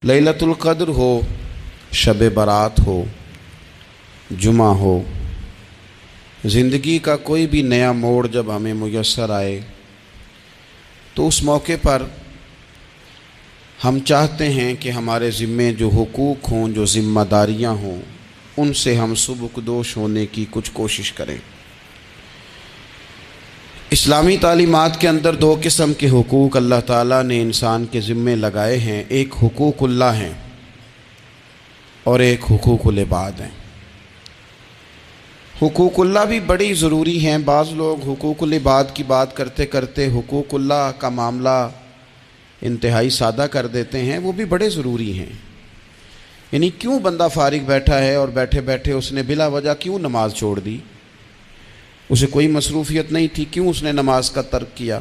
لیلۃ القدر ہو، شب برات ہو، جمعہ ہو، زندگی کا کوئی بھی نیا موڑ جب ہمیں میسر آئے تو اس موقع پر ہم چاہتے ہیں کہ ہمارے ذمے جو حقوق ہوں، جو ذمہ داریاں ہوں، ان سے ہم سبکدوش ہونے کی کچھ کوشش کریں۔ اسلامی تعلیمات کے اندر دو قسم کے حقوق اللہ تعالیٰ نے انسان کے ذمے لگائے ہیں، ایک حقوق اللہ ہیں اور ایک حقوق العباد ہیں۔ حقوق اللہ بھی بڑی ضروری ہیں۔ بعض لوگ حقوق العباد کی بات کرتے کرتے حقوق اللہ کا معاملہ انتہائی سادہ کر دیتے ہیں، وہ بھی بڑے ضروری ہیں۔ یعنی کیوں بندہ فارغ بیٹھا ہے اور بیٹھے بیٹھے اس نے بلا وجہ کیوں نماز چھوڑ دی؟ اسے کوئی مصروفیت نہیں تھی، کیوں اس نے نماز کا ترک کیا؟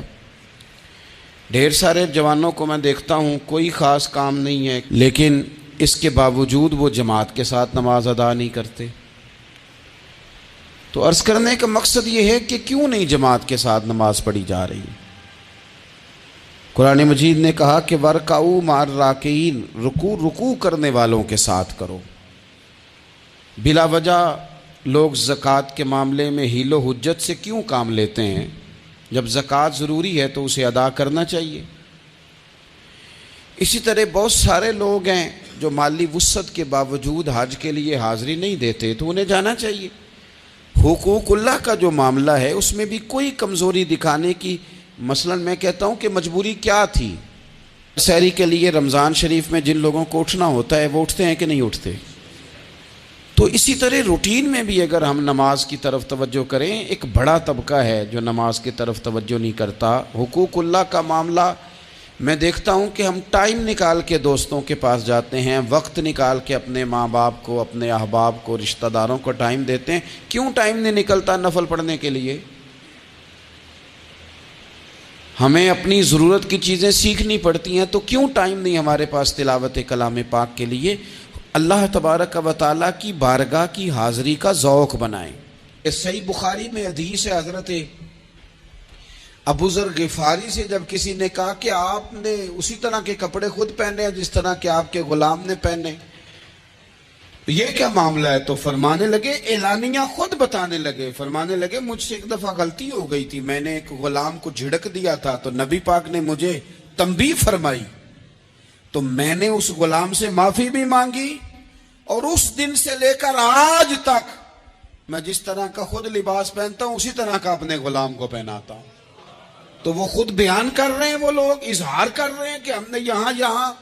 ڈھیر سارے جوانوں کو میں دیکھتا ہوں کوئی خاص کام نہیں ہے، لیکن اس کے باوجود وہ جماعت کے ساتھ نماز ادا نہیں کرتے۔ تو عرض کرنے کا مقصد یہ ہے کہ کیوں نہیں جماعت کے ساتھ نماز پڑھی جا رہی؟ قرآن مجید نے کہا کہ وَارْكَعُوا مَعَ الرَّاكِعِينَ، رکوع کرنے والوں کے ساتھ کرو۔ بلا وجہ لوگ زکوٰۃ کے معاملے میں حیل و حجت سے کیوں کام لیتے ہیں؟ جب زکوٰۃ ضروری ہے تو اسے ادا کرنا چاہیے۔ اسی طرح بہت سارے لوگ ہیں جو مالی وسعت کے باوجود حج کے لیے حاضری نہیں دیتے، تو انہیں جانا چاہیے۔ حقوق اللہ کا جو معاملہ ہے اس میں بھی کوئی کمزوری دکھانے کی، مثلا میں کہتا ہوں کہ مجبوری کیا تھی؟ سحری کے لیے رمضان شریف میں جن لوگوں کو اٹھنا ہوتا ہے وہ اٹھتے ہیں کہ نہیں اٹھتے؟ تو اسی طرح روٹین میں بھی اگر ہم نماز کی طرف توجہ کریں، ایک بڑا طبقہ ہے جو نماز کی طرف توجہ نہیں کرتا۔ حقوق اللہ کا معاملہ میں دیکھتا ہوں کہ ہم ٹائم نکال کے دوستوں کے پاس جاتے ہیں، وقت نکال کے اپنے ماں باپ کو، اپنے احباب کو، رشتہ داروں کو ٹائم دیتے ہیں۔ کیوں ٹائم نہیں نکلتا نفل پڑھنے کے لیے؟ ہمیں اپنی ضرورت کی چیزیں سیکھنی پڑتی ہیں، تو کیوں ٹائم نہیں ہمارے پاس تلاوت کلام پاک کے لیے؟ اللہ تبارک و تعالیٰ کی بارگاہ کی حاضری کا ذوق بنائیں۔ اس صحیح بخاری میں حدیث ہے، حضرت ابو ذر غفاری سے جب کسی نے کہا کہ آپ نے اسی طرح کے کپڑے خود پہنے ہیں جس طرح کہ آپ کے غلام نے پہنے، یہ کیا معاملہ ہے؟ تو فرمانے لگے، اعلانیہ خود بتانے لگے، فرمانے لگے مجھ سے ایک دفعہ غلطی ہو گئی تھی، میں نے ایک غلام کو جھڑک دیا تھا تو نبی پاک نے مجھے تنبیہ فرمائی، تو میں نے اس غلام سے معافی بھی مانگی، اور اس دن سے لے کر آج تک میں جس طرح کا خود لباس پہنتا ہوں اسی طرح کا اپنے غلام کو پہناتا ہوں۔ تو وہ خود بیان کر رہے ہیں، وہ لوگ اظہار کر رہے ہیں کہ ہم نے یہاں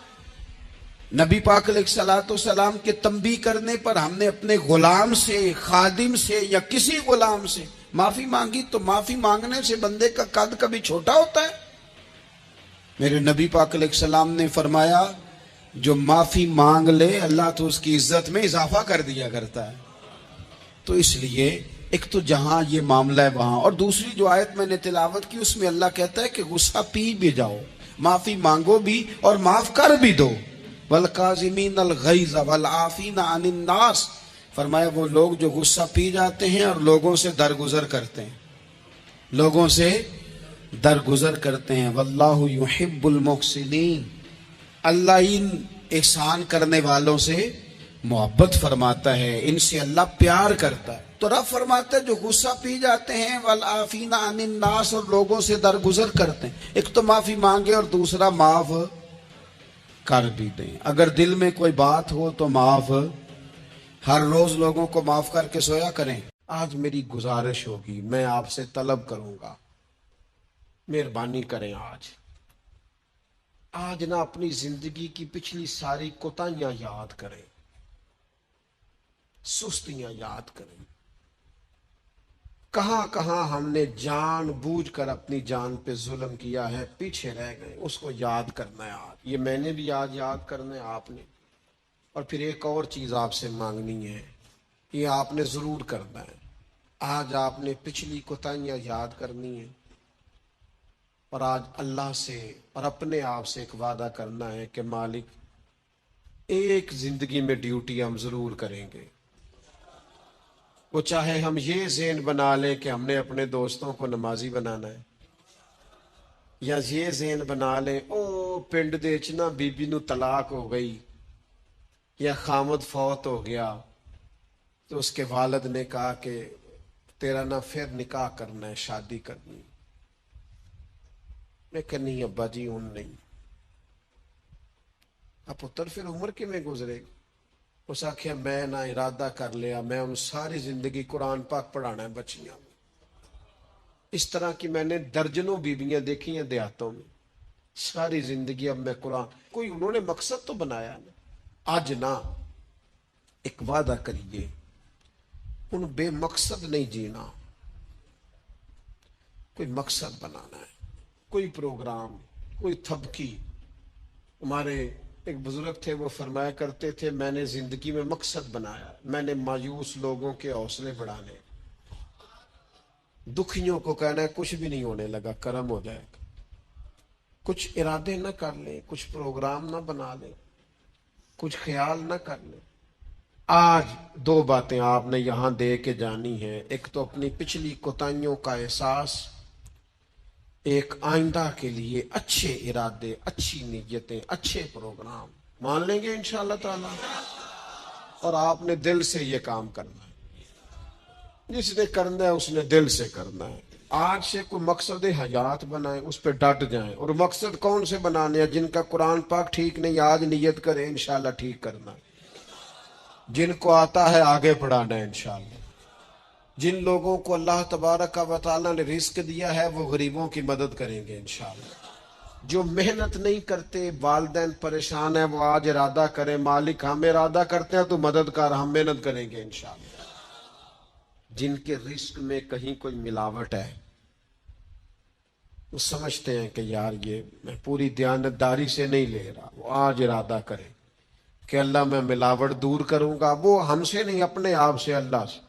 نبی پاک علیہ الصلوۃ والسلام کے تنبیہ کرنے پر ہم نے اپنے غلام سے، خادم سے یا کسی غلام سے معافی مانگی۔ تو معافی مانگنے سے بندے کا قد کبھی چھوٹا ہوتا ہے؟ میرے نبی پاک علیہ السلام نے فرمایا جو معافی مانگ لے اللہ تو اس کی عزت میں اضافہ کر دیا کرتا ہے۔ تو اس لیے ایک تو جہاں یہ معاملہ ہے وہاں، اور دوسری جو آیت میں نے تلاوت کی اس میں اللہ کہتا ہے کہ غصہ پی بھی جاؤ، معافی مانگو بھی اور معاف کر بھی دو۔ وَالْقَاظِمِينَ الْغَيْظَ وَالْعَافِينَ عَنِ النَّاسِ، فرمایا وہ لوگ جو غصہ پی جاتے ہیں اور لوگوں سے درگزر کرتے ہیں، لوگوں سے درگزر کرتے ہیں۔ وَاللَّهُ يُحِبُّ الْمُحْسِنِينَ، اللہ ان احسان کرنے والوں سے محبت فرماتا ہے، ان سے اللہ پیار کرتا ہے۔ تو رب فرماتا ہے جو غصہ پی جاتے ہیں والعافین عن الناس، اور لوگوں سے درگزر کرتے ہیں، ایک تو معافی مانگے اور دوسرا معاف کر بھی دیں۔ اگر دل میں کوئی بات ہو تو معاف، ہر روز لوگوں کو معاف کر کے سویا کریں۔ آج میری گزارش ہوگی، میں آپ سے طلب کروں گا، مہربانی کریں آج نہ اپنی زندگی کی پچھلی ساری کوتاہیاں یاد کریں، سستیاں یاد کریں، کہاں کہاں ہم نے جان بوجھ کر اپنی جان پہ ظلم کیا ہے، پیچھے رہ گئے، اس کو یاد کرنا ہے آج۔ یہ میں نے بھی آج یاد کرنا ہے، آپ نے۔ اور پھر ایک اور چیز آپ سے مانگنی ہے، یہ آپ نے ضرور کرنا ہے۔ آج آپ نے پچھلی کوتاہیاں یاد کرنی ہے، اور آج اللہ سے اور اپنے آپ سے ایک وعدہ کرنا ہے کہ مالک ایک زندگی میں ڈیوٹی ہم ضرور کریں گے، وہ چاہے ہم یہ ذہن بنا لیں کہ ہم نے اپنے دوستوں کو نمازی بنانا ہے، یا یہ ذہن بنا لیں او پنڈ دے چ نا بی بی نو طلاق ہو گئی یا خامد فوت ہو گیا تو اس کے والد نے کہا کہ تیرا نہ پھر نکاح کرنا ہے، شادی کرنی. میں کہ نہیں ابا جی ہوں نہیں. اب پتر پھر عمر کی میں گزرے گی. اس آخیا میں نہ ارادہ کر لیا میں ان ساری زندگی قرآن پاک پڑھانا ہے بچیاں. اس طرح کی میں نے درجنوں بیویاں دیکھی ہیں دیہاتوں میں. ساری زندگی اب میں قرآن. کوئی انہوں نے مقصد تو بنایا نا. آج نہ ایک وعدہ کریے ان بے مقصد نہیں جینا. کوئی مقصد بنانا ہے، کوئی پروگرام، کوئی تھبکی. ہمارے ایک بزرگ تھے وہ فرمایا کرتے تھے میں نے زندگی میں مقصد بنایا، میں نے مایوس لوگوں کے حوصلے بڑھانے، دکھیوں کو کہنا ہے کچھ بھی نہیں ہونے لگا، کرم ہو جائے گا. کچھ ارادے نہ کر لیں، کچھ پروگرام نہ بنا لیں، کچھ خیال نہ کر لیں. آج دو باتیں آپ نے یہاں دے کے جانی ہیں. ایک تو اپنی پچھلی کوتاہیوں کا احساس، ایک آئندہ کے لیے اچھے ارادے، اچھی نیتیں، اچھے پروگرام. مان لیں گے انشاءاللہ تعالی. اور آپ نے دل سے یہ کام کرنا ہے. جس نے کرنا ہے اس نے دل سے کرنا ہے. آج سے کوئی مقصد حیات بنائیں، اس پہ ڈٹ جائیں. اور مقصد کون سے بنانے ہیں؟ جن کا قرآن پاک ٹھیک نہیں آج نیت کریں انشاءاللہ ٹھیک کرنا ہے. جن کو آتا ہے آگے بڑھانا ہے انشاءاللہ. جن لوگوں کو اللہ تبارک و تعالیٰ نے رزق دیا ہے وہ غریبوں کی مدد کریں گے انشاءاللہ. جو محنت نہیں کرتے، والدین پریشان ہیں، وہ آج ارادہ کریں مالک ہم ارادہ کرتے ہیں تو مدد کر، ہم محنت کریں گے انشاءاللہ. جن کے رزق میں کہیں کوئی ملاوٹ ہے وہ سمجھتے ہیں کہ یار یہ میں پوری دیانتداری سے نہیں لے رہا، وہ آج ارادہ کریں کہ اللہ میں ملاوٹ دور کروں گا. وہ ہم سے نہیں اپنے آپ سے، اللہ سے،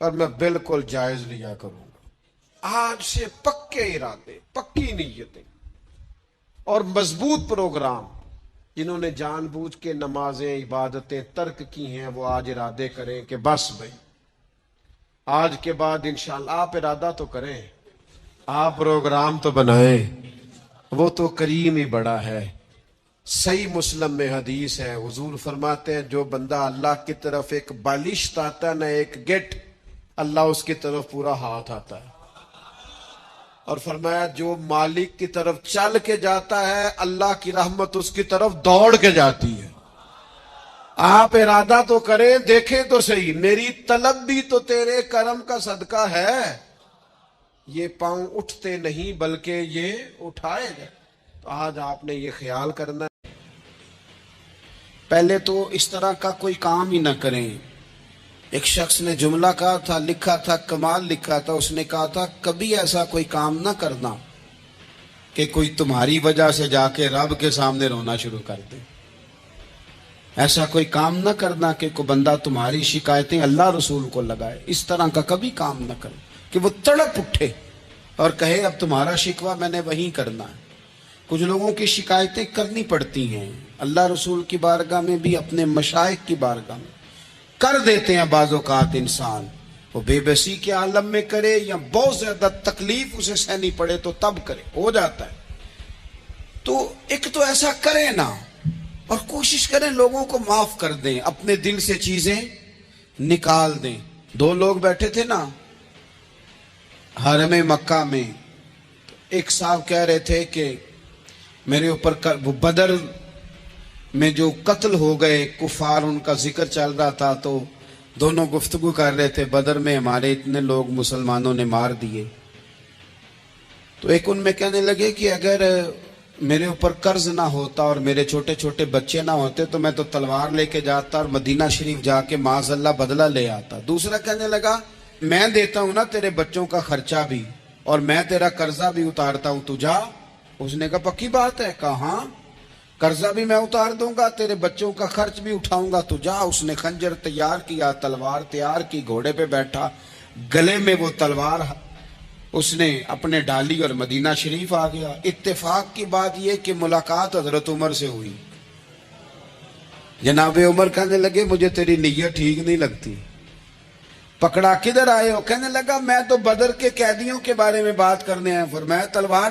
اور میں بالکل جائز لیا کروں گا. آج سے پکے ارادے، پکی نیتیں اور مضبوط پروگرام. جنہوں نے جان بوجھ کے نمازیں عبادتیں ترک کی ہیں وہ آج ارادے کریں کہ بس بھائی آج کے بعد انشاءاللہ. آپ ارادہ تو کریں، آپ پروگرام تو بنائیں. وہ تو کریم ہی بڑا ہے. صحیح مسلم میں حدیث ہے، حضور فرماتے ہیں جو بندہ اللہ کی طرف ایک بالشت آتا ہے نہ ایک گٹ، اللہ اس کی طرف پورا ہاتھ آتا ہے. اور فرمایا جو مالک کی طرف چل کے جاتا ہے اللہ کی رحمت اس کی طرف دوڑ کے جاتی ہے. آپ ارادہ تو کریں، دیکھیں تو صحیح. میری طلب بھی تو تیرے کرم کا صدقہ ہے. یہ پاؤں اٹھتے نہیں بلکہ یہ اٹھائے گئے. تو آج آپ نے یہ خیال کرنا ہے. پہلے تو اس طرح کا کوئی کام ہی نہ کریں. ایک شخص نے جملہ کہا تھا، لکھا تھا، کمال لکھا تھا. اس نے کہا تھا کبھی ایسا کوئی کام نہ کرنا کہ کوئی تمہاری وجہ سے جا کے رب کے سامنے رونا شروع کر دے. ایسا کوئی کام نہ کرنا کہ کوئی بندہ تمہاری شکایتیں اللہ رسول کو لگائے. اس طرح کا کبھی کام نہ کرے کہ وہ تڑپ اٹھے اور کہے اب تمہارا شکوہ میں نے وہیں کرنا ہے. کچھ لوگوں کی شکایتیں کرنی پڑتی ہیں اللہ رسول کی بارگاہ میں بھی، اپنے مشائخ کی بارگاہ میں کر دیتے ہیں. بعض اوقات انسان وہ بے بسی کے عالم میں کرے یا بہت زیادہ تکلیف اسے سہنی پڑے تو تب کرے، ہو جاتا ہے. تو ایک تو ایسا کریں نا، اور کوشش کریں لوگوں کو معاف کر دیں، اپنے دل سے چیزیں نکال دیں. دو لوگ بیٹھے تھے نا حرم مکہ میں، ایک صاحب کہہ رہے تھے کہ میرے اوپر وہ بدر میں جو قتل ہو گئے کفار ان کا ذکر چل رہا تھا، تو دونوں گفتگو کر رہے تھے بدر میں ہمارے اتنے لوگ مسلمانوں نے مار دیے. تو ایک ان میں کہنے لگے کہ اگر میرے اوپر قرض نہ ہوتا اور میرے چھوٹے چھوٹے بچے نہ ہوتے تو میں تو تلوار لے کے جاتا اور مدینہ شریف جا کے معاذ اللہ بدلہ لے آتا. دوسرا کہنے لگا میں دیتا ہوں نا تیرے بچوں کا خرچہ بھی اور میں تیرا قرضہ بھی اتارتا ہوں، تو جا. اس نے کہا پکی بات ہے. کہا ہاں، قرضہ بھی میں اتار دوں گا، تیرے بچوں کا خرچ بھی اٹھاؤں گا، تو جا. اس نے خنجر تیار کیا، تلوار تیار کی، گھوڑے پہ بیٹھا، گلے میں وہ تلوار اس نے اپنے ڈالی اور مدینہ شریف آ گیا. اتفاق کی بات یہ کہ ملاقات حضرت عمر سے ہوئی. جناب عمر کہنے لگے مجھے تیری نیت ٹھیک نہیں لگتی. پکڑا کدھر آئے ہو؟ کہنے لگا میں تو بدر کے قیدیوں کے بارے میں بات کرنے آیا. فرمایا تلوار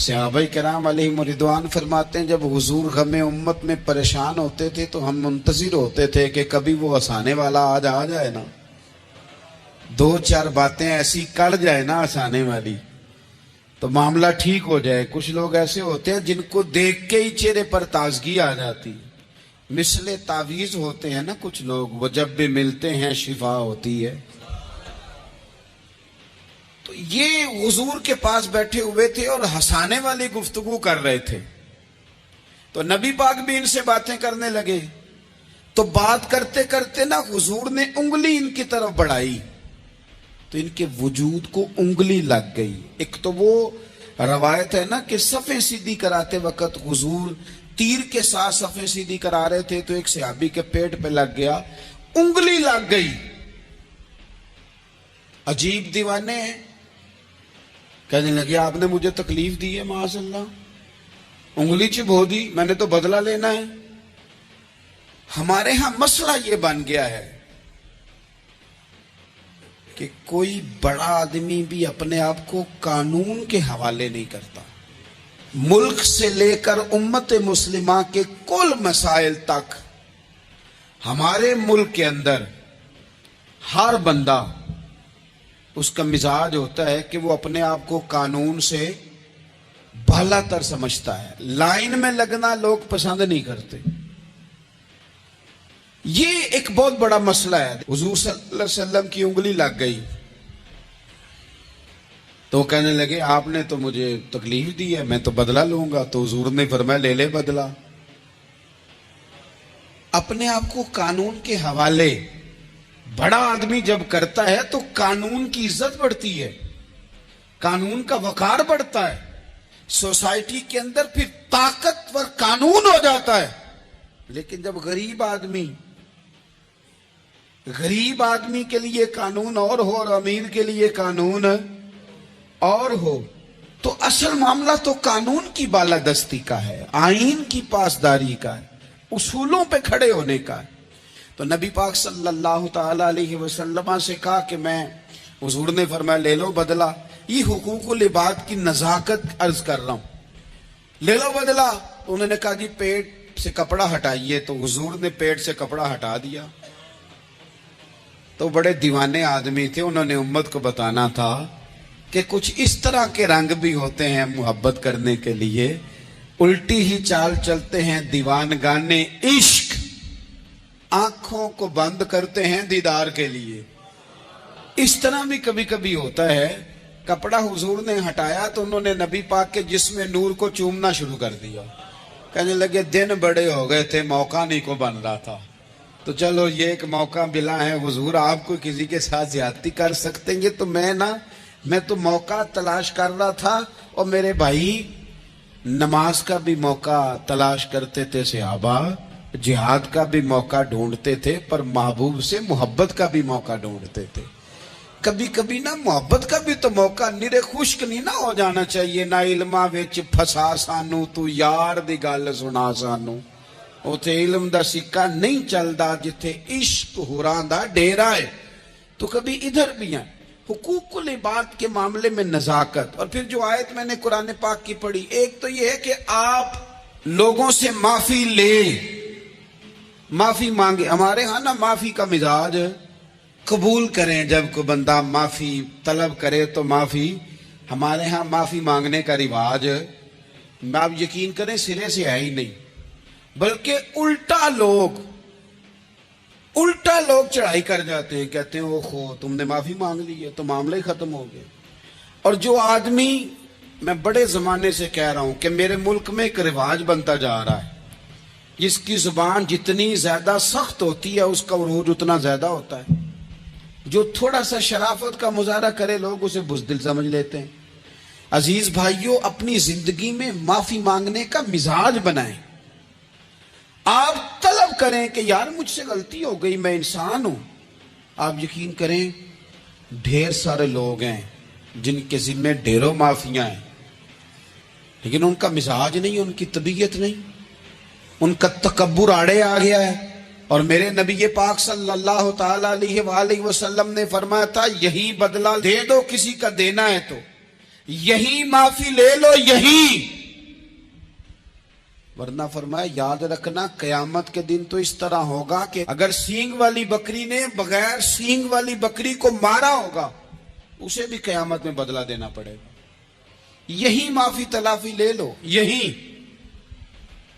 صحابہ کرام علیہم رضوان فرماتے ہیں جب حضور غم امت میں پریشان ہوتے تھے تو ہم منتظر ہوتے تھے کہ کبھی وہ ہنسانے والا آج آ جائے نا، دو چار باتیں ایسی کڑ جائے نا ہنسانے والی، تو معاملہ ٹھیک ہو جائے۔ کچھ لوگ ایسے ہوتے ہیں جن کو دیکھ کے ہی چہرے پر تازگی آ جاتی، مثل تعویذ ہوتے ہیں نا کچھ لوگ، وہ جب بھی ملتے ہیں شفا ہوتی ہے۔ تو یہ حضور کے پاس بیٹھے ہوئے تھے اور ہنسانے والی گفتگو کر رہے تھے، تو نبی پاک بھی ان سے باتیں کرنے لگے۔ تو بات کرتے کرتے نا حضور نے انگلی ان کی طرف بڑھائی تو ان کے وجود کو انگلی لگ گئی۔ ایک تو وہ روایت ہے نا کہ صفیں سیدھی کراتے وقت حضور تیر کے ساتھ صفیں سیدھی کرا رہے تھے تو ایک صحابی کے پیٹ پہ لگ گیا، انگلی لگ گئی۔ عجیب دیوانے ہیں، کہنے لگے آپ نے مجھے تکلیف دی ہے، معاذ اللہ انگلی چبھو دی، میں نے تو بدلہ لینا ہے۔ ہمارے ہاں مسئلہ یہ بن گیا ہے کہ کوئی بڑا آدمی بھی اپنے آپ کو قانون کے حوالے نہیں کرتا۔ ملک سے لے کر امت مسلمہ کے کل مسائل تک ہمارے ملک کے اندر ہر بندہ اس کا مزاج ہوتا ہے کہ وہ اپنے آپ کو قانون سے بالا تر سمجھتا ہے۔ لائن میں لگنا لوگ پسند نہیں کرتے۔ یہ ایک بہت بڑا مسئلہ ہے۔ حضور صلی اللہ علیہ وسلم کی انگلی لگ گئی تو کہنے لگے آپ نے تو مجھے تکلیف دی ہے، میں تو بدلہ لوں گا۔ تو حضور نے فرمایا لے لے بدلہ۔ اپنے آپ کو قانون کے حوالے بڑا آدمی جب کرتا ہے تو قانون کی عزت بڑھتی ہے، قانون کا وقار بڑھتا ہے، سوسائٹی کے اندر پھر طاقتور قانون ہو جاتا ہے۔ لیکن جب غریب آدمی کے لیے قانون اور ہو اور امیر کے لیے قانون اور ہو تو اصل معاملہ تو قانون کی بالادستی کا ہے، آئین کی پاسداری کا ہے، اصولوں پہ کھڑے ہونے کا ہے۔ تو نبی پاک صلی اللہ تعالی علیہ وسلم سے کہا کہ میں، حضور نے فرمایا لے لو بدلہ۔ یہ حقوق العباد کی نزاکت عرض کر رہا ہوں، لے لو بدلہ۔ تو انہوں نے کہا جی پیٹ سے کپڑا ہٹائیے، تو حضور نے پیٹ سے کپڑا ہٹا دیا۔ تو بڑے دیوانے آدمی تھے، انہوں نے امت کو بتانا تھا کہ کچھ اس طرح کے رنگ بھی ہوتے ہیں محبت کرنے کے لیے، الٹی ہی چال چلتے ہیں دیوان گانے عشق، آنکھوں کو بند کرتے ہیں دیدار کے لیے۔ اس طرح بھی کبھی کبھی ہوتا ہے۔ کپڑا حضور نے ہٹایا تو انہوں نے نبی پاک کے جسم نور کو چومنا شروع کر دیا، کہنے لگے دن بڑے ہو گئے تھے، موقع نہیں کو بن رہا تھا، تو چلو یہ ایک موقع ملا ہے، حضور آپ کو کسی کے ساتھ زیادتی کر سکتے ہیں تو میں تو موقع تلاش کر رہا تھا۔ اور میرے بھائی نماز کا بھی موقع تلاش کرتے تھے صحابہ، جہاد کا بھی موقع ڈھونڈتے تھے، پر محبوب سے محبت کا بھی موقع ڈھونڈتے تھے۔ کبھی کبھی نا محبت کا بھی تو موقع نرے خشک نہیں نہ ہو جانا چاہیے۔ نہ علماں وچ پھسا سانو تو یار دی گل سنا سانو، اوتھے علم دا سکہ نہیں چلدا جتھے عشق ہوراں دا ڈیرا ہے۔ تو کبھی ادھر بھی ہیں حقوق العباد کے معاملے میں نزاکت۔ اور پھر جو آیت میں نے قرآن پاک کی پڑھی، ایک تو یہ ہے کہ آپ لوگوں سے معافی لیں، معافی مانگے۔ ہمارے ہاں نا معافی کا مزاج قبول کریں، جب کوئی بندہ معافی طلب کرے تو معافی، ہمارے ہاں معافی مانگنے کا رواج آپ یقین کریں سرے سے ہے ہی نہیں، بلکہ الٹا لوگ چڑھائی کر جاتے ہیں، کہتے ہیں او خو تم نے معافی مانگ لی ہے تو معاملہ ہی ختم ہو گیا۔ اور جو آدمی، میں بڑے زمانے سے کہہ رہا ہوں کہ میرے ملک میں ایک رواج بنتا جا رہا ہے، جس کی زبان جتنی زیادہ سخت ہوتی ہے اس کا عروج اتنا زیادہ ہوتا ہے۔ جو تھوڑا سا شرافت کا مظاہرہ کرے لوگ اسے بزدل سمجھ لیتے ہیں۔ عزیز بھائیوں، اپنی زندگی میں معافی مانگنے کا مزاج بنائیں۔ آپ طلب کریں کہ یار مجھ سے غلطی ہو گئی، میں انسان ہوں۔ آپ یقین کریں ڈھیر سارے لوگ ہیں جن کے ذمہ ڈھیروں معافیاں ہیں، لیکن ان کا مزاج نہیں، ان کی طبیعت نہیں، ان کا تکبر آڑے آ گیا ہے۔ اور میرے نبی پاک صلی اللہ تعالی علیہ وآلہ وسلم نے فرمایا تھا یہی بدلہ دے دو کسی کا دینا ہے تو، یہی معافی لے لو، یہی، ورنہ فرمایا یاد رکھنا قیامت کے دن تو اس طرح ہوگا کہ اگر سینگ والی بکری نے بغیر سینگ والی بکری کو مارا ہوگا اسے بھی قیامت میں بدلہ دینا پڑے گا. یہی معافی تلافی لے لو، یہی.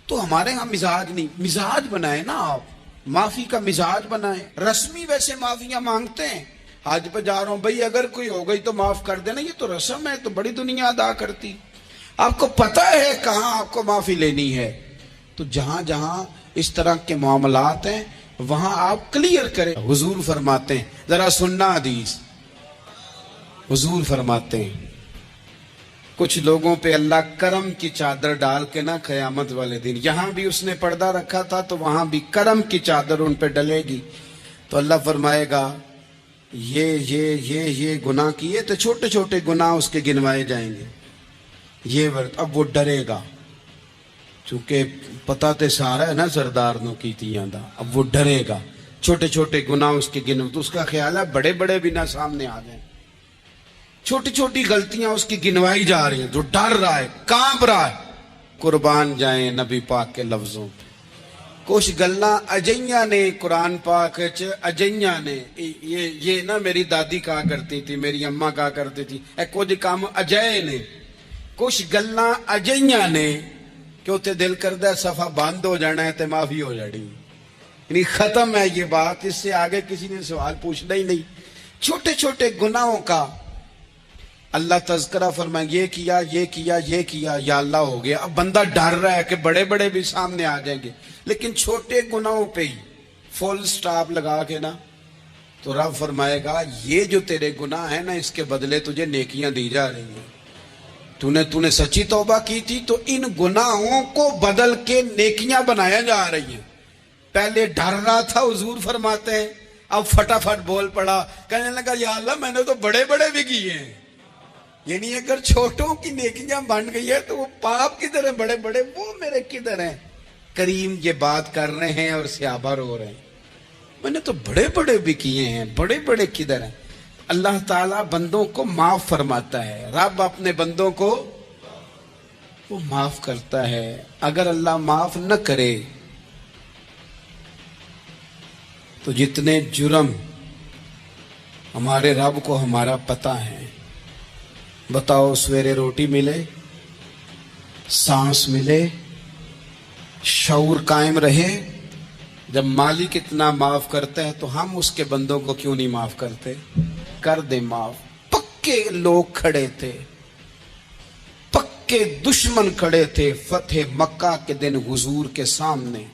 تو ہمارے ہاں مزاج نہیں، مزاج بنائے نا آپ، معافی کا مزاج بنائیں. رسمی ویسے معافیاں مانگتے ہیں، حج پہ جا رہا ہوں بھائی اگر کوئی ہو گئی تو معاف کر دینا، یہ تو رسم ہے، تو بڑی دنیا ادا کرتی. آپ کو پتہ ہے کہاں آپ کو معافی لینی ہے. تو جہاں جہاں اس طرح کے معاملات ہیں وہاں آپ کلیئر کریں. حضور فرماتے ہیں، ذرا سننا حدیث، حضور فرماتے ہیں کچھ لوگوں پہ اللہ کرم کی چادر ڈال کے نا قیامت والے دن، یہاں بھی اس نے پردہ رکھا تھا تو وہاں بھی کرم کی چادر ان پہ ڈلے گی. تو اللہ فرمائے گا یہ گناہ کیے تو چھوٹے چھوٹے گناہ اس کے گنوائے جائیں گے. یہ اب وہ ڈرے گا، چونکہ پتہ تے سارا ہے نا سردار نو کی تیاں دا. اب وہ ڈرے گا، چھوٹے چھوٹے گناہ اس کے گنو، تو اس کا خیال ہے بڑے بڑے بھی نہ سامنے آ جائیں. چھوٹی چھوٹی غلطیاں اس کی گنوائی جا رہی ہیں، جو ڈر رہا ہے، کانپ رہا ہے. قربان جائیں نبی پاک کے لفظوں پہ. کچھ گلاں اجیاں نے قرآن پاک چ اجیاں نے، یہ نا میری دادی کہا کرتی تھی، میری اماں کہا کرتی تھی، اے کچھ کام اجے نے، کچھ گلاں اجیاں نے کہ اتنے دل کردہ ہے صفحہ بند ہو جانا ہے تے معافی ہو جانی، یعنی ختم ہے یہ بات، اس سے آگے کسی نے سوال پوچھنا ہی نہیں. چھوٹے چھوٹے گناہوں کا اللہ تذکرہ فرمائے، یہ کیا یہ کیا یہ کیا، یا اللہ ہو گیا. اب بندہ ڈر رہا ہے کہ بڑے بڑے بھی سامنے آ جائیں گے، لیکن چھوٹے گناہوں پہ ہی فل سٹاپ لگا کے نا تو رب فرمائے گا یہ جو تیرے گناہ ہیں نا اس کے بدلے تجھے نیکیاں دی جا رہی ہیں. تو نے سچی توبہ کی تھی تو ان گناہوں کو بدل کے نیکیاں بنایا جا رہی ہیں. پہلے ڈر رہا تھا، حضور فرماتے ہیں، اب فٹافٹ بول پڑا، کہنے لگا یا اللہ میں نے تو بڑے بڑے بھی کیے ہیں. یعنی اگر چھوٹوں کی نیکیاں بن گئی ہے تو وہ پاپ کدھر ہیں بڑے بڑے، وہ میرے کدھر ہیں. کریم یہ بات کر رہے ہیں اور صحابہ رو رہے ہیں، میں نے تو بڑے بڑے بھی کیے ہیں، بڑے بڑے کدھر ہیں. اللہ تعالیٰ بندوں کو معاف فرماتا ہے. رب اپنے بندوں کو وہ معاف کرتا ہے. اگر اللہ معاف نہ کرے تو جتنے جرم ہمارے رب کو ہمارا پتہ ہے. بتاؤ سویرے روٹی ملے، سانس ملے، شعور قائم رہے، جب مالک اتنا معاف کرتا ہے تو ہم اس کے بندوں کو کیوں نہیں معاف کرتے؟ کر دے معاف. پکے لوگ کھڑے تھے، پکے دشمن کھڑے تھے فتح مکہ کے دن حضور کے سامنے.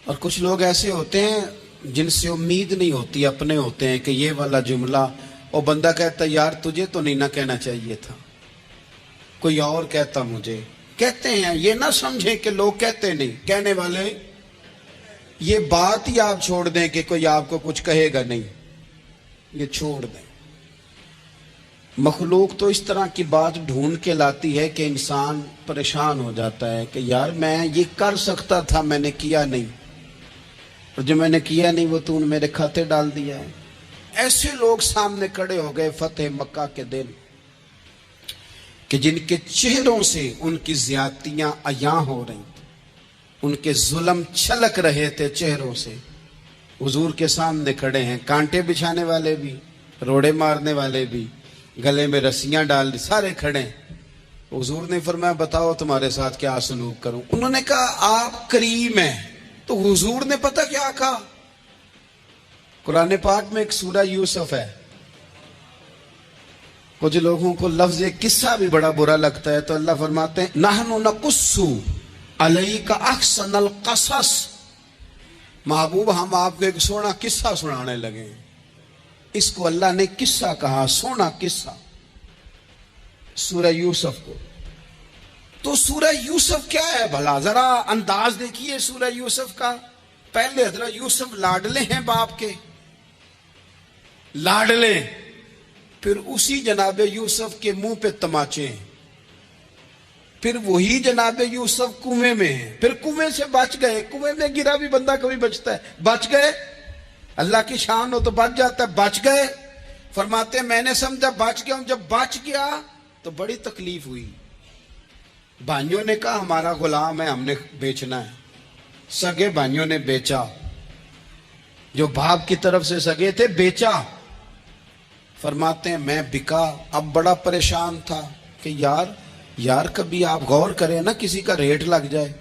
اور کچھ لوگ ایسے ہوتے ہیں جن سے امید نہیں ہوتی، اپنے ہوتے ہیں کہ یہ والا جملہ، اور بندہ کہتا یار تجھے تو نہیں نہ کہنا چاہیے تھا، کوئی اور کہتا مجھے. کہتے ہیں، یہ نہ سمجھیں کہ لوگ کہتے نہیں، کہنے والے. یہ بات ہی آپ چھوڑ دیں کہ کوئی آپ کو کچھ کہے گا نہیں، یہ چھوڑ دیں. مخلوق تو اس طرح کی بات ڈھونڈ کے لاتی ہے کہ انسان پریشان ہو جاتا ہے کہ یار میں یہ کر سکتا تھا، میں نے کیا نہیں، اور جو میں نے کیا نہیں وہ تو نے میرے کھاتے ڈال دیا ہے. ایسے لوگ سامنے کھڑے ہو گئے فتح مکہ کے دن کہ جن کے چہروں سے ان کی زیادتیاں عیاں ہو رہی، ان کے ظلم چھلک رہے تھے چہروں سے. حضور کے سامنے کھڑے ہیں، کانٹے بچھانے والے بھی، روڑے مارنے والے بھی، گلے میں رسیاں ڈال دی، سارے کھڑے. حضور نے فرمایا بتاؤ تمہارے ساتھ کیا سلوک کروں. انہوں نے کہا آپ کریم ہیں. تو حضور نے پتہ کیا کہا؟ قرآن پاک میں ایک سورہ یوسف ہے. کچھ لوگوں کو لفظ ایک قصہ بھی بڑا برا لگتا ہے، تو اللہ فرماتے ہیں نحن نقص علیک احسن القصص، محبوب ہم آپ کو ایک سونا قصہ سنانے لگے. اس کو اللہ نے قصہ کہا، سونا قصہ، سورہ یوسف کو. تو سورہ یوسف کیا ہے بھلا؟ ذرا انداز دیکھیے سورہ یوسف کا. پہلے حضرت یوسف لاڈلے ہیں باپ کے، لاڈلے، پھر اسی جناب یوسف کے منہ پہ تماچے ہیں، پھر وہی جناب یوسف کنویں میں ہیں، پھر کنویں سے بچ گئے. کنویں میں گرا بھی بندہ کبھی بچتا ہے، بچ گئے، اللہ کی شان ہو تو بچ جاتا ہے، بچ گئے. فرماتے ہیں میں نے سمجھا بچ گیا ہوں، جب بچ گیا تو بڑی تکلیف ہوئی. بھائیوں نے کہا ہمارا غلام ہے، ہم نے بیچنا ہے. سگے بھائیوں نے بیچا، جو باپ کی طرف سے سگے تھے بیچا. فرماتے ہیں میں بکا. اب بڑا پریشان تھا کہ یار کبھی آپ غور کریں نا، کسی کا ریٹ لگ جائے.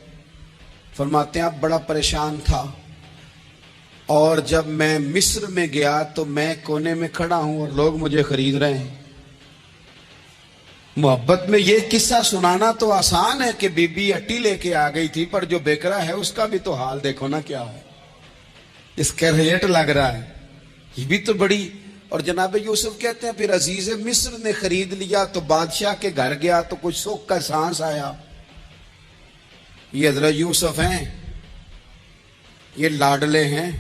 فرماتے ہیں اب بڑا پریشان تھا، اور جب میں مصر میں گیا تو میں کونے میں کھڑا ہوں اور لوگ مجھے خرید رہے ہیں. محبت میں یہ قصہ سنانا تو آسان ہے کہ بی بی اٹی لے کے آ گئی تھی، پر جو بیکرا ہے اس کا بھی تو حال دیکھو نا کیا ہے، اس کا ریٹ لگ رہا ہے. یہ بھی تو بڑی. اور جناب یوسف کہتے ہیں پھر عزیز مصر نے خرید لیا تو بادشاہ کے گھر گیا تو کچھ سکھ کا سانس آیا. یہ حضرت یوسف ہیں، یہ لاڈلے ہیں.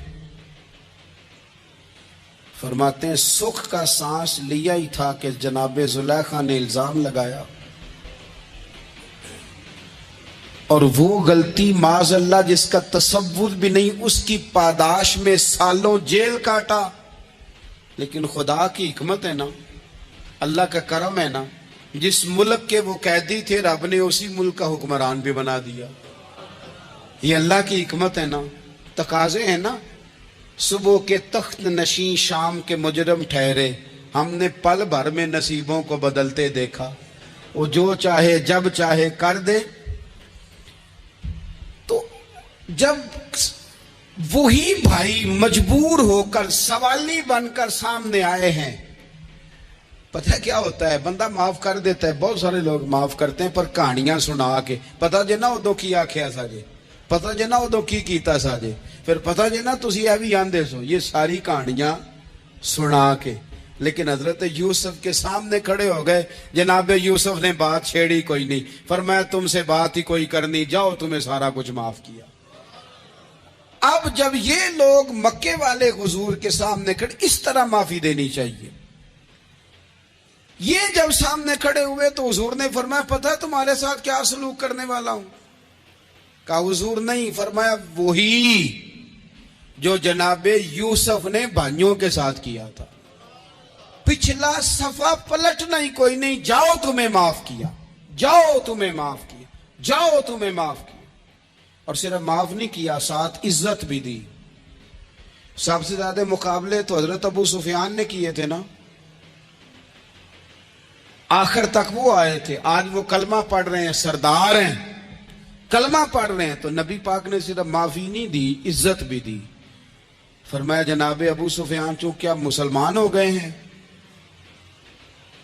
فرماتے ہیں سکھ کا سانس لیا ہی تھا کہ جناب زلیخا نے الزام لگایا، اور وہ غلطی معاذ اللہ جس کا تصور بھی نہیں، اس کی پاداش میں سالوں جیل کاٹا. لیکن خدا کی حکمت ہے نا، اللہ کا کرم ہے نا، جس ملک کے وہ قیدی تھے رب نے اسی ملک کا حکمران بھی بنا دیا. یہ اللہ کی حکمت ہے نا، تقاضے ہیں نا. صبح کے تخت نشین شام کے مجرم ٹھہرے، ہم نے پل بھر میں نصیبوں کو بدلتے دیکھا. وہ جو چاہے جب چاہے کر دے. تو جب وہی بھائی مجبور ہو کر سوالی بن کر سامنے آئے ہیں، پتہ کیا ہوتا ہے، بندہ معاف کر دیتا ہے. بہت سارے لوگ معاف کرتے ہیں پر کہانیاں سنا کے، پتہ جے نہ ادو کی آکھیا سا جے، پتہ جے نہ ادو کی کیتا سا جے، پھر پتہ جے نا تسی اے بھی آندے سو. یہ ساری کہانیاں سنا کے. لیکن حضرت یوسف کے سامنے کھڑے ہو گئے. جناب یوسف نے بات چھیڑی کوئی نہیں، فرمایا تم سے بات ہی کوئی کرنی، جاؤ تمہیں سارا کچھ معاف کیا. اب جب یہ لوگ مکے والے حضور کے سامنے کھڑے، اس طرح معافی دینی چاہیے. یہ جب سامنے کھڑے ہوئے تو حضور نے فرمایا پتہ ہے تمہارے ساتھ کیا سلوک کرنے والا ہوں؟ کہا حضور نہیں. فرمایا وہی جو جناب یوسف نے بھائیوں کے ساتھ کیا تھا. پچھلا صفحہ پلٹنا ہی کوئی نہیں، جاؤ تمہیں معاف کیا، جاؤ تمہیں معاف کیا، جاؤ تمہیں معاف کیا. اور صرف معاف نہیں کیا، ساتھ عزت بھی دی. سب سے زیادہ مقابلے تو حضرت ابو سفیان نے کیے تھے نا، آخر تک وہ آئے تھے. آج وہ کلمہ پڑھ رہے ہیں، سردار ہیں، کلمہ پڑھ رہے ہیں. تو نبی پاک نے صرف معافی نہیں دی، عزت بھی دی. فرمایا جناب ابو سفیان چونکہ اب مسلمان ہو گئے ہیں،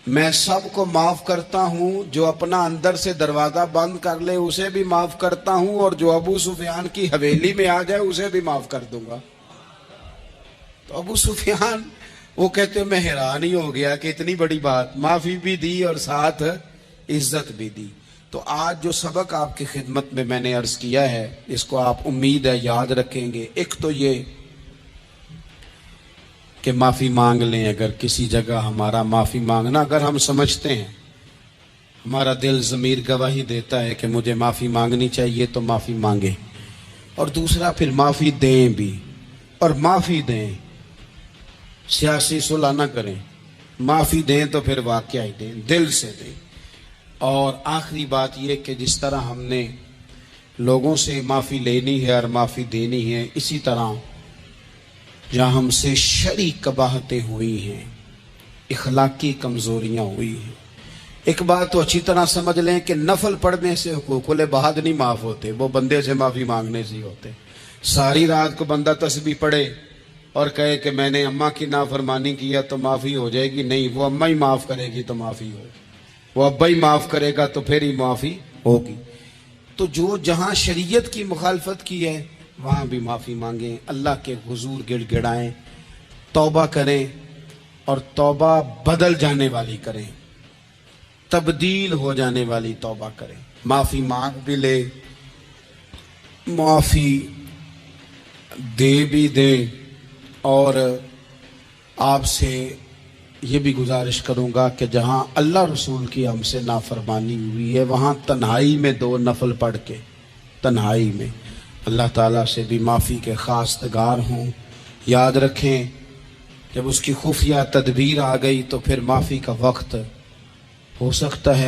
میں سب کو معاف کرتا ہوں. جو اپنا اندر سے دروازہ بند کر لے اسے بھی معاف کرتا ہوں، اور جو ابو سفیان کی حویلی میں آ جائے اسے بھی معاف کر دوں گا. تو ابو سفیان وہ کہتے میں حیران ہی ہو گیا کہ اتنی بڑی بات، معافی بھی دی اور ساتھ عزت بھی دی. تو آج جو سبق آپ کی خدمت میں میں نے عرض کیا ہے، اس کو آپ امید ہے یاد رکھیں گے. ایک تو یہ کہ معافی مانگ لیں. اگر کسی جگہ ہمارا معافی مانگنا اگر ہم سمجھتے ہیں، ہمارا دل ضمیر گواہی دیتا ہے کہ مجھے معافی مانگنی چاہیے تو معافی مانگیں. اور دوسرا پھر معافی دیں بھی، اور معافی دیں، سیاسی صلح نہ کریں. معافی دیں تو پھر واقعہ ہی دیں، دل سے دیں. اور آخری بات یہ کہ جس طرح ہم نے لوگوں سے معافی لینی ہے اور معافی دینی ہے، اسی طرح جہاں ہم سے شرعی قباحتیں ہوئی ہیں، اخلاقی کمزوریاں ہوئی ہیں. ایک بات تو اچھی طرح سمجھ لیں کہ نفل پڑھنے سے حقوق العباد نہیں معاف ہوتے، وہ بندے سے معافی مانگنے سے ہوتے. ساری رات کو بندہ تسبیح پڑھے اور کہے کہ میں نے اماں کی نافرمانی کیا تو معافی ہو جائے گی، نہیں، وہ اماں ہی معاف کرے گی تو معافی ہوگی، وہ ابا ہی معاف کرے گا تو پھر ہی معافی ہوگی. تو جو جہاں شریعت کی مخالفت کی ہے وہاں بھی معافی مانگیں، اللہ کے حضور گڑ گڑائیں، توبہ کریں، اور توبہ بدل جانے والی کریں، تبدیل ہو جانے والی توبہ کریں. معافی مانگ بھی لے، معافی دے بھی دے. اور آپ سے یہ بھی گزارش کروں گا کہ جہاں اللہ رسول کی ہم سے نافرمانی ہوئی ہے وہاں تنہائی میں 2 نفل پڑھ کے تنہائی میں اللہ تعالیٰ سے بھی معافی کے خواستگار ہوں. یاد رکھیں جب اس کی خفیہ تدبیر آ گئی تو پھر معافی کا وقت ہو سکتا ہے